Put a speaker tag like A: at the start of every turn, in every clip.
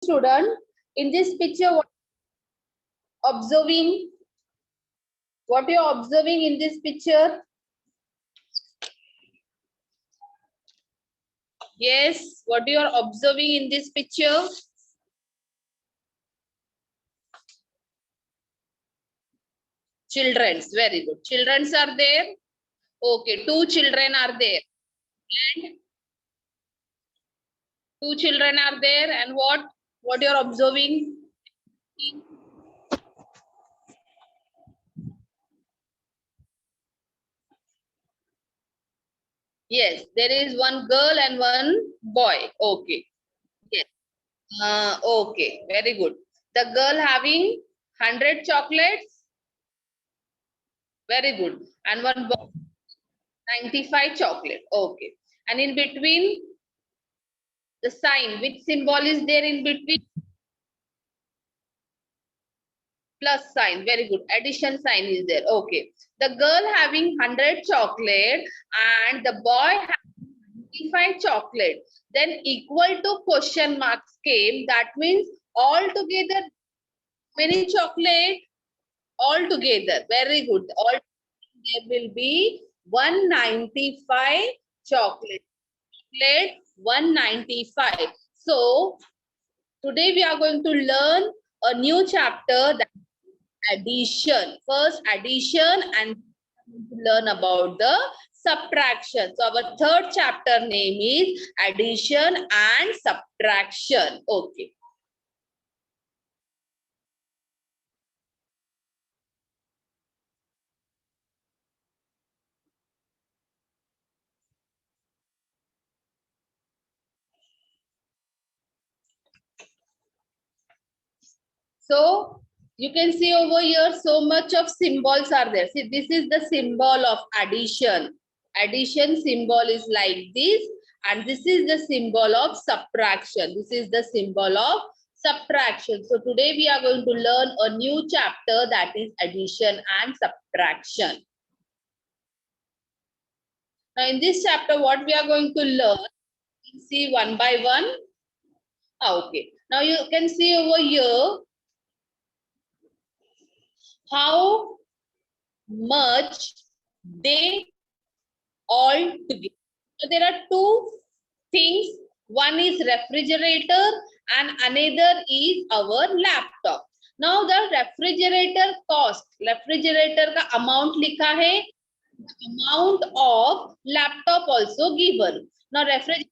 A: student, in this picture, what observing? What you are observing in this picture? Yes, what you are observing in this picture? Children's, very good. Children's are there. Okay, two children are there. And two children are there. And what you are observing? Yes, there is one girl and one boy. Okay. Yes. Okay, very good. The girl having 100 chocolates. Very good. And one boy 95 chocolate. Okay. And in between, the sign, which symbol is there in between? Plus sign. Very good. Addition sign is there. Okay. The girl having 100 chocolate and the boy having 95 chocolate. Then equal to question marks came. That means all together, many chocolate? All together. Very good. All there will be 195 chocolate. Chocolate 195. So today we are going to learn a new chapter, that addition. First addition, and learn about the subtraction. So our third chapter name is addition and subtraction. Okay. So you can see over here so much of symbols are there. See, this is the symbol of addition. Addition symbol is like this, and this is the symbol of subtraction. This is the symbol of subtraction. So today we are going to learn a new chapter, that is addition and subtraction. Now in this chapter, what we are going to learn, see one by one. Okay. Now you can see over here how much they all together. So there are two things. One is refrigerator and another is our laptop. Now the refrigerator cost, refrigerator का amount लिखा है, amount of laptop also given. Now refrigerator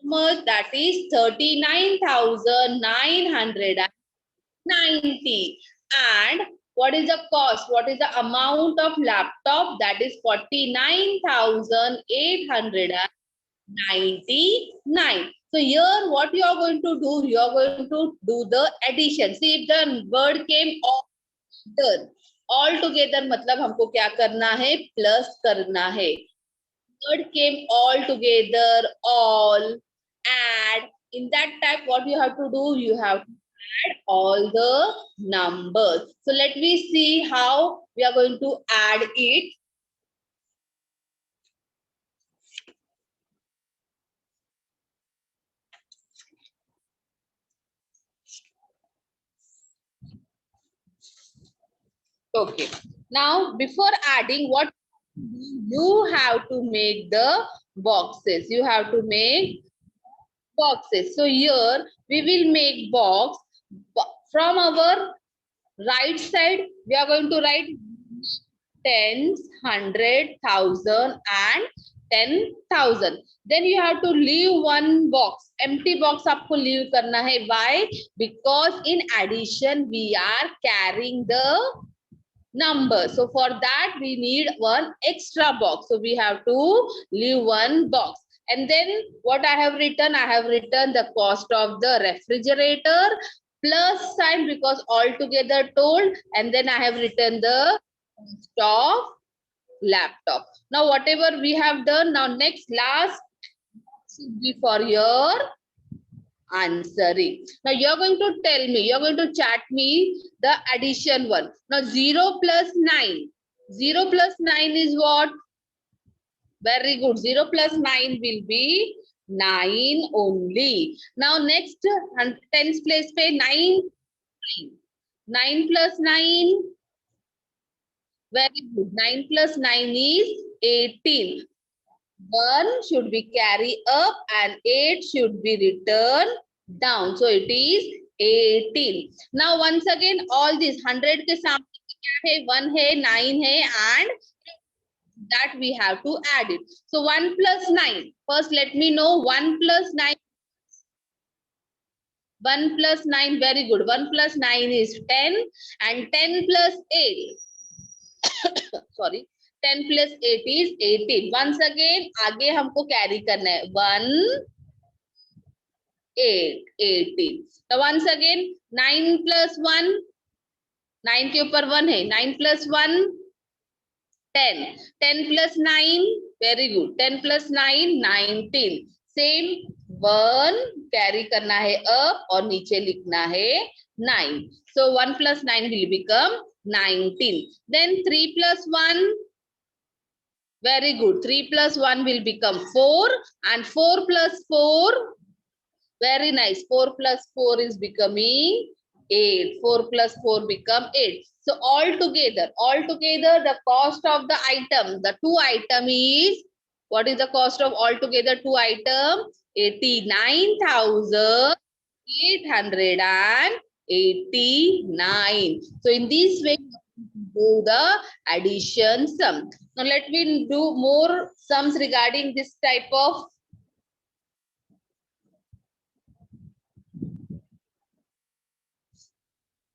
A: much, that is 39,990. And what is the cost? What is the amount of laptop? That is 49,899. So here what you are going to do? You are going to do the addition. See, if the word came all together, मतलब हमको क्या करना है? Plus करना है. Word came all together, all, add. In that type, what you have to do? You have to add all the numbers. So let me see how we are going to add it. Okay. Now, before adding, what you have to make the boxes. You have to make boxes. So here we will make box from our right side. We are going to write tens, 100, 1,000 and 10,000. Then you have to leave one box. Empty box आपको leave करना है. Why? Because in addition we are carrying the number. So for that we need one extra box. So we have to leave one box. And then what I have written? I have written the cost of the refrigerator plus sign because all together told. And then I have written the cost of laptop. Now whatever we have done, now next last should be for your answering. Now you're going to tell me, you're going to chat me the addition one. Now 0 plus 9. 0 plus 9 is what? Very good. 0 plus 9 will be 9 only. Now next tens place पे 9. 9 plus 9. Very good. 9 plus 9 is 18. 1 should be carried up and 8 should be returned down. So it is 18. Now once again all these 100 के सामने क्या है? 1 है, 9 है and that we have to add it. So 1 plus 9. First let me know 1 plus 9. 1 plus 9, very good. 1 plus 9 is 10 and 10 plus 8. Sorry. 10 plus 8 is 18. Once again, आगे हमको carry करना है. 1, 8, 18. So once again, 9 plus 1. 9 के ऊपर 1 है. 9 plus 1, 10. 10 plus 9, very good. 10 plus 9, 19. Same 1 carry करना है up और नीचे लिखना है 9. So 1 plus 9 will become 19. Then 3 plus 1. Very good. 3 plus 1 will become 4 and 4 plus 4. Very nice. 4 plus 4 is becoming 8. 4 plus 4 become 8. So altogether the cost of the item, the two item is, what is the cost of altogether two item? 89,889. So in this way, do the addition sum. Now let me do more sums regarding this type of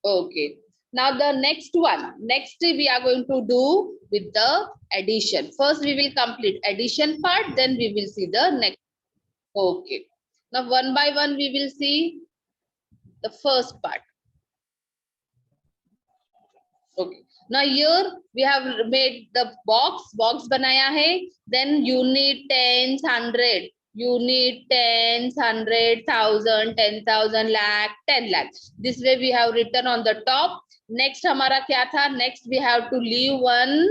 A: okay. Now the next one. Next we are going to do with the addition. First we will complete addition part, then we will see the next. Okay. Now one by one we will see the first part. Okay. Now here we have made the box banaya hai. Then unit, tens, 100. Unit, tens, 100, 1000, 10,000, lakh, 10 lakh. This way we have written on the top. Next हमारा क्या था? Next we have to leave one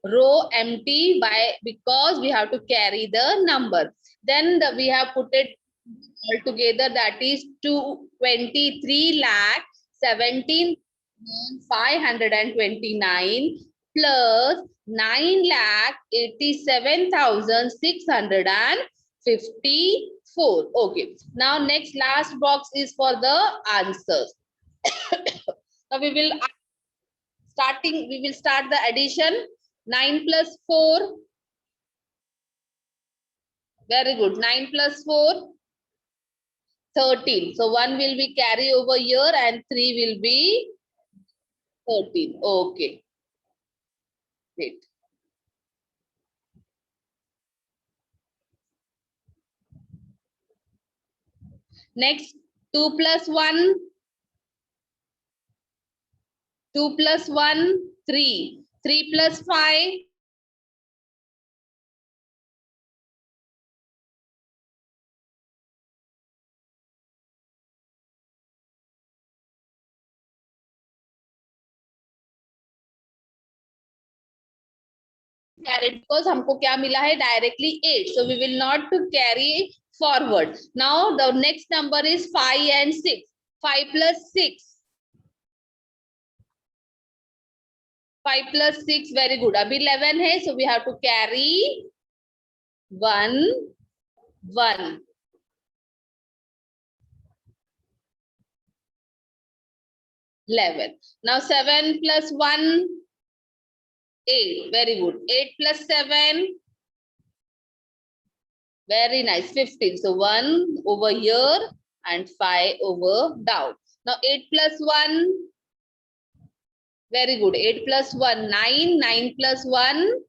A: row empty because we have to carry the number. Then we have put it all together, that is 23 lakh 17,529 plus 9,87,654. Okay. Now next last box is for the answers. Now we will start the addition. 9 plus 4. Very good. 9 plus 4. 13. So 1 will be carry over here and 3 will be 13. Okay. Great. Next, 2 plus 1. 2 plus 1, 3. 3 plus 5. Carry because हमको क्या मिला है directly 8. So we will not to carry forward. Now the next number is 5 and 6. 5 plus 6. 5 plus 6, very good. Abhi 11 hai, so we have to carry 1, 1. Now 7 plus 1, 8. Very good. 8 plus 7. Very nice. 15. So 1 over here and 5 over down. Now 8 plus 1. Very good. 8 plus 1, 9. 9 plus 1,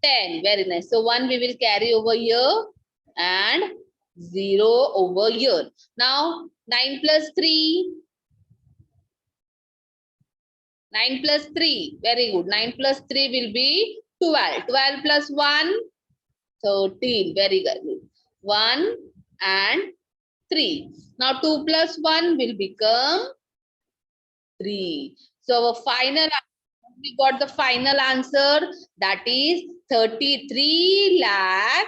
A: 10. Very nice. So 1 we will carry over here and 0 over here. Now 9 plus 3. 9 plus 3. Very good. 9 plus 3 will be 12. 12 plus 1, 13. Very good. 1 and 3. Now 2 plus 1 will become 3. So our final, we got the final answer, that is 33 lakh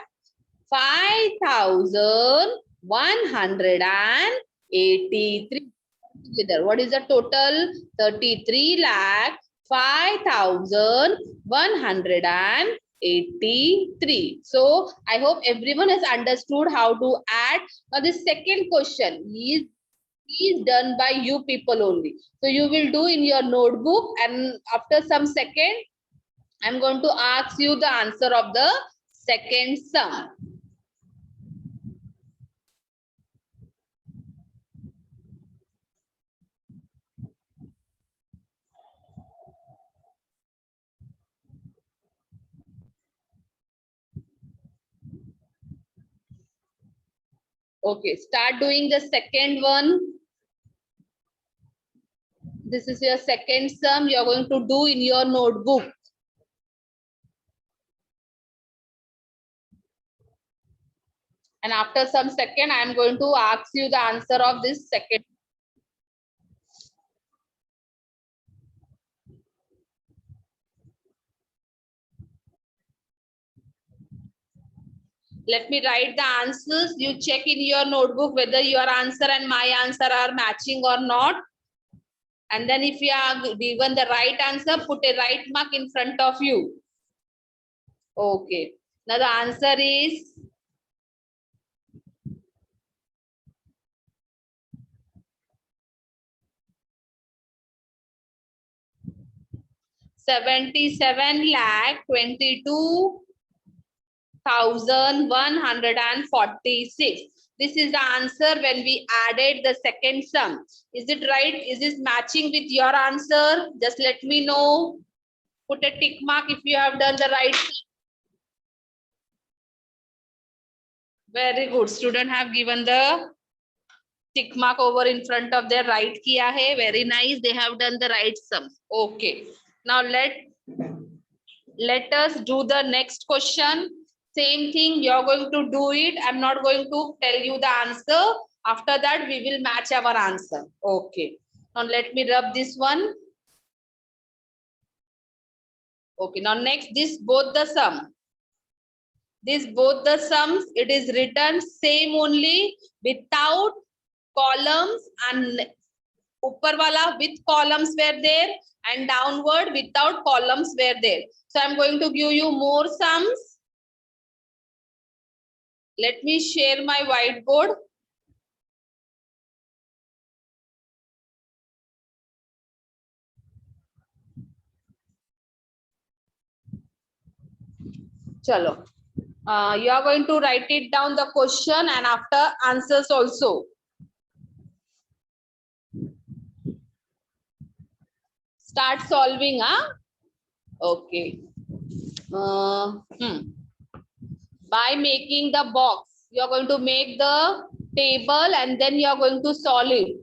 A: 5,183. What is the total? 33 lakh 5,183. So I hope everyone has understood how to add. Now the second question is done by you people only. So you will do in your notebook, and after some second, I'm going to ask you the answer of the second sum. Okay, start doing the second one. This is your second sum. You are going to do in your notebook. And after some second, I am going to ask you the answer of this second. Let me write the answers. You check in your notebook whether your answer and my answer are matching or not. And then if you are given the right answer, put a right mark in front of you. Okay. Now the answer is 77,22,146. This is the answer when we added the second sum. Is it right? Is this matching with your answer? Just let me know. Put a tick mark if you have done the right. Very good. Student have given the tick mark over in front of their right kiya hai. Very nice. They have done the right sum. Okay. Now let us do the next question. Same thing, you're going to do it. I'm not going to tell you the answer. After that, we will match our answer. Okay. Now let me rub this one. Okay. Now next, this both the sum. This both the sums, it is written same only without columns, and upper wala with columns were there and downward without columns were there. So I'm going to give you more sums. Let me share my whiteboard. Chalo. You are going to write it down the question and after answers also. Start solving, huh? Okay. By making the box, you are going to make the table and then you are going to solve it.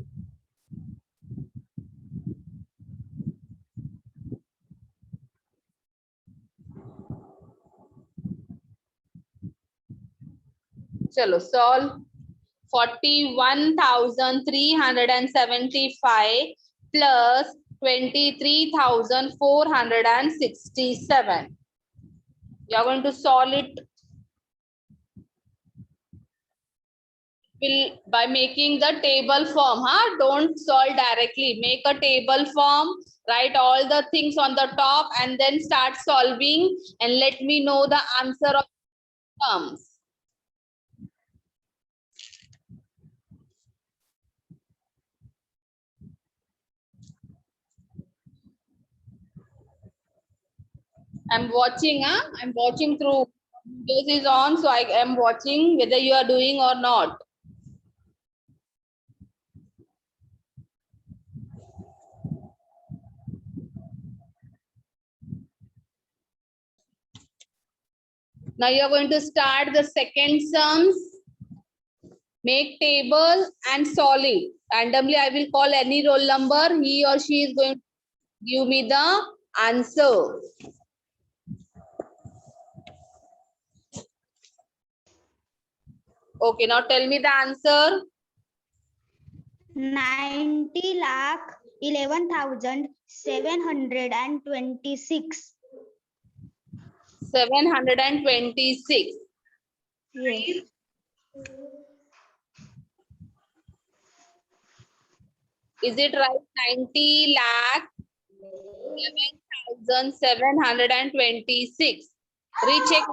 A: Chalo, solve. 41,375 plus 23,467. You are going to solve it by making the table form, huh? Don't solve directly. Make a table form, write all the things on the top and then start solving and let me know the answer of terms. I'm watching, huh? I'm watching through. This is on, so I am watching whether you are doing or not. Now you are going to start the second sums. Make table and solve it. Randomly, I will call any roll number. He or she is going to give me the answer. Okay, now tell me the answer.
B: 90,11,726.
A: 726.
B: Yes.
A: Is it right? 90 lakh 11,726. Recheck.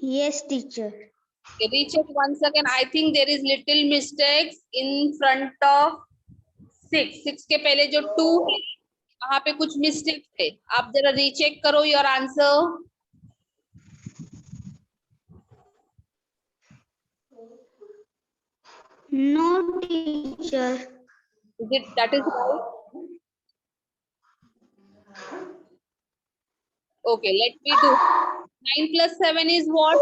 B: Yes, teacher.
A: Recheck once again. I think there is little mistakes in front of 6. 6 के पहले जो 2 है वहां पे कुछ mistake थे. आप जरा रीचेक करो your answer.
B: No, teacher.
A: Is it that is right? Okay, let me do. 9 plus 7 is what?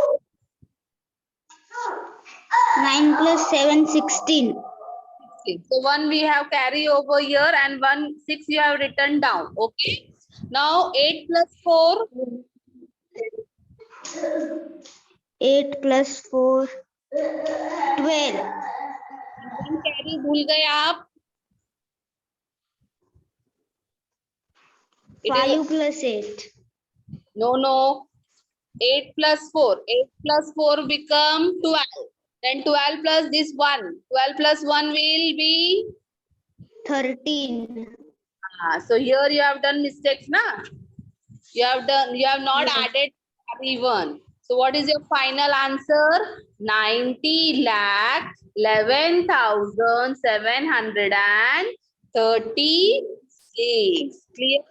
B: 9 plus 7, 16.
A: So 1 we have carry over here and 6 you have written down. Okay. Now 8 plus 4.
B: 8 plus 4, 12.
A: 1 carry भूल गए आप.
B: 5 plus 8.
A: No. 8 plus 4. 8 plus 4 become 12. Then 12 plus this 1. 12 plus 1 will be
B: 13.
A: So here you have done mistakes, na? You have not
B: Yes.
A: added carry 1. So what is your final answer? 90 lakh 11,736. Clear?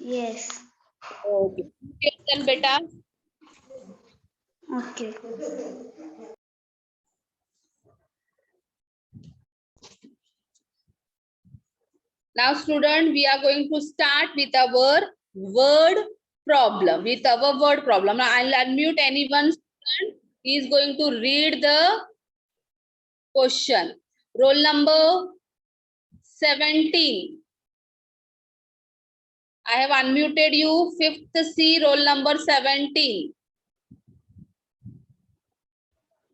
B: Yes.
A: Okay. Yourself, beta.
B: Okay.
A: Now, student, we are going to start with our word problem. Now, I'll unmute anyone. Student. He is going to read the question. Roll number 17. I have unmuted you. 5th C, roll number 17.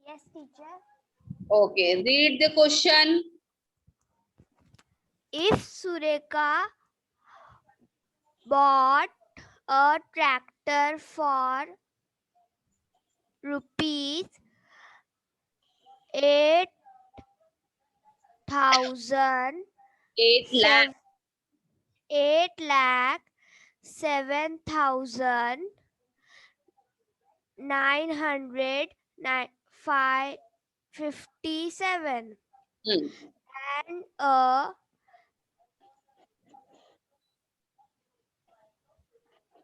B: Yes, teacher.
A: Okay, read the question.
B: If Sureka bought a tractor for rupees 8,000
A: 8 lakh.
B: 8,07,957 and a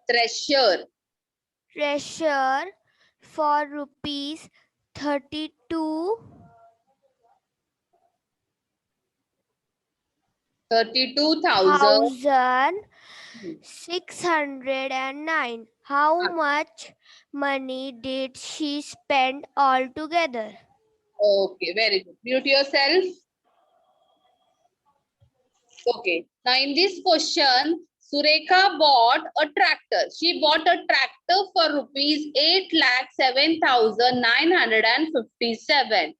A: Treasure.
B: for rupees
A: 32,000.
B: 609. How much money did she spend altogether?
A: Okay, very good. Mute yourself. Okay. Now in this question, Sureka bought a tractor. She bought a tractor for rupees 8,07,957.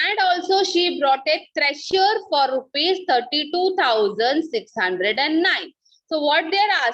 A: And also she brought a thresher for rupees 32,609. So what they are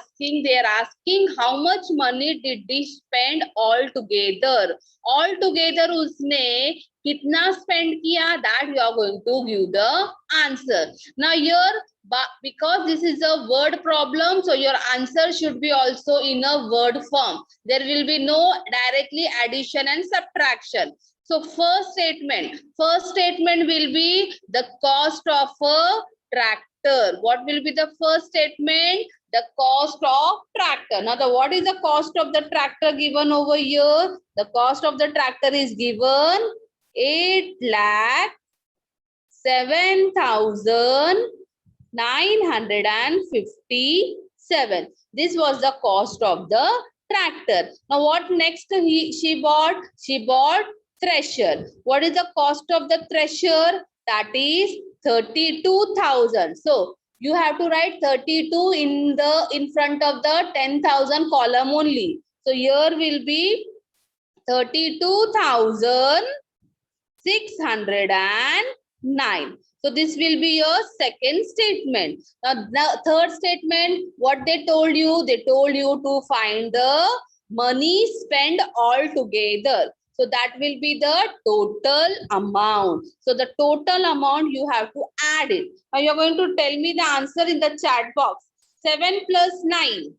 A: asking how much money did they spend altogether? Altogether उसने कितना spend किया? That you are going to give the answer. Now here, but because this is a word problem, so your answer should be also in a word form. There will be no directly addition and subtraction. So first statement will be the cost of a tractor. What will be the first statement? The cost of tractor. Now what is the cost of the tractor given over here? The cost of the tractor is given 8,07,957. This was the cost of the tractor. Now what next she bought? She bought thresher. What is the cost of the thresher? That is 32,000. So you have to write 32 in front of the 10,000 column only. So here will be 32,609. So this will be your second statement. Now the third statement, what they told you? They told you to find the money spent all together. So that will be the total amount. So the total amount you have to add it. Now you're going to tell me the answer in the chat box. 7 plus 9.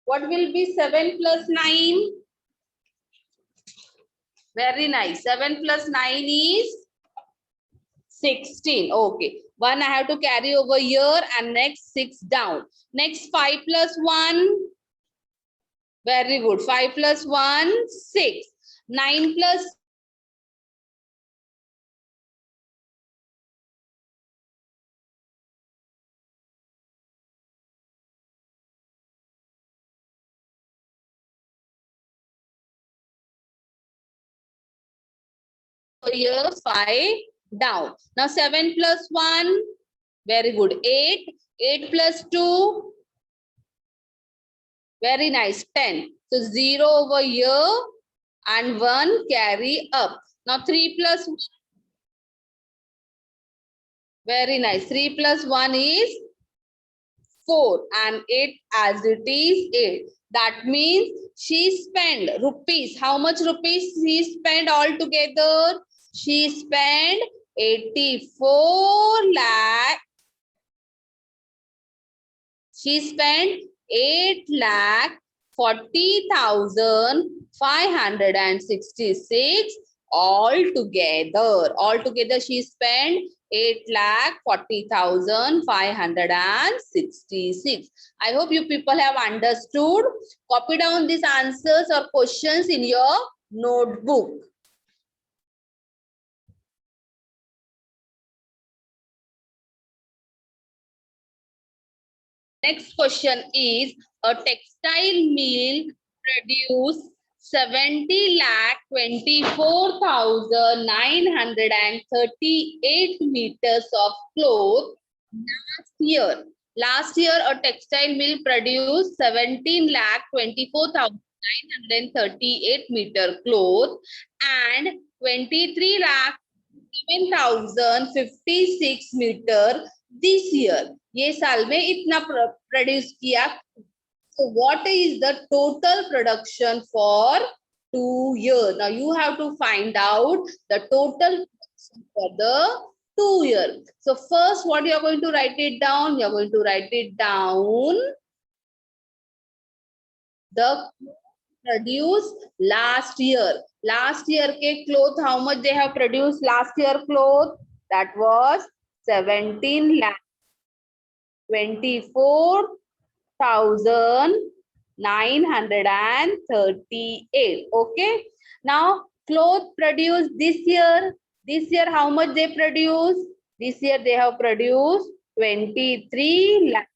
A: What will be 7 plus 9? Very nice. 7 plus 9 is 16. Okay. 1 I have to carry over here and next 6 down. Next 5 plus 1. Very good. 5 plus 1, 6. 9 plus here 5 down. Now 7 plus 1. Very good. 8. 8 plus 2. Very nice. 10. So 0 over here and 1 carry up. Now 3 plus 1. Very nice. 3 plus 1 is 4 and 8 as it is 8. That means she spent rupees. How much rupees she spent altogether? She spent 84 lakh. She spent 8,40,566 altogether. Altogether she spent 8,40,566. I hope you people have understood. Copy down these answers or questions in your notebook. Next question is, a textile mill produced 70,24,938 meters of cloth last year. Last year, a textile mill produced 17,24,938 meter cloth and 23,07,056 meter this year. ये साल में इतना produce किया. So what is the total production for 2 years? Now you have to find out the total production for the 2 years. So first, what you are going to write it down? You are going to write it down. The produced last year. Last year ke cloth, how much they have produced last year cloth? That was 17 lakh 24,938. Okay. Now cloth produced this year. This year how much they produce? This year they have produced 23 lakh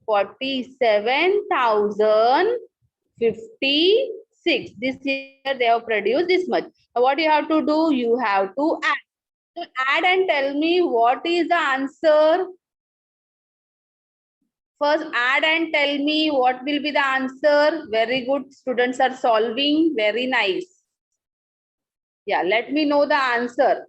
A: 47,056. This year they have produced this much. Now what you have to do? You have to add. So add and tell me what is the answer. First add and tell me what will be the answer. Very good. Students are solving. Very nice. Yeah, let me know the answer.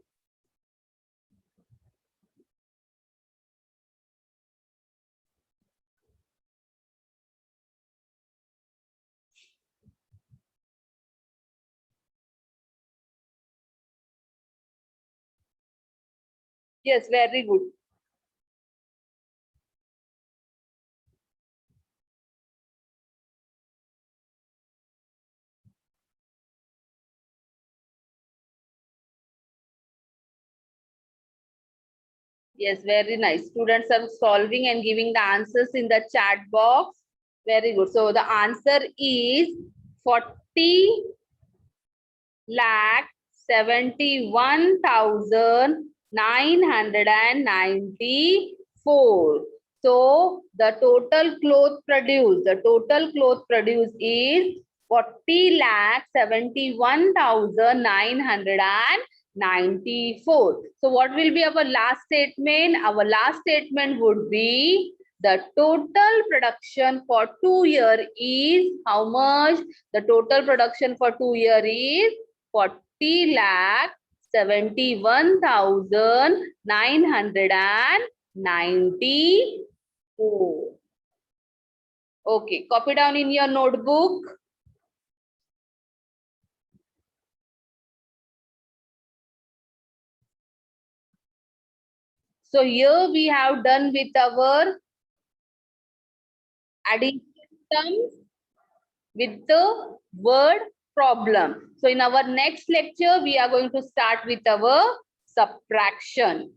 A: Yes, very good. Yes, very nice. Students are solving and giving the answers in the chat box. Very good. So the answer is 40 lakh 71,994. So the total cloth produced, is 40 lakh 71,994. So what will be our last statement? Our last statement would be the total production for 2 years is how much? The total production for 2 years is 40 lakh 71,994. Okay, copy down in your notebook. So here we have done with our addition sums with the word problem. So in our next lecture, we are going to start with our subtraction.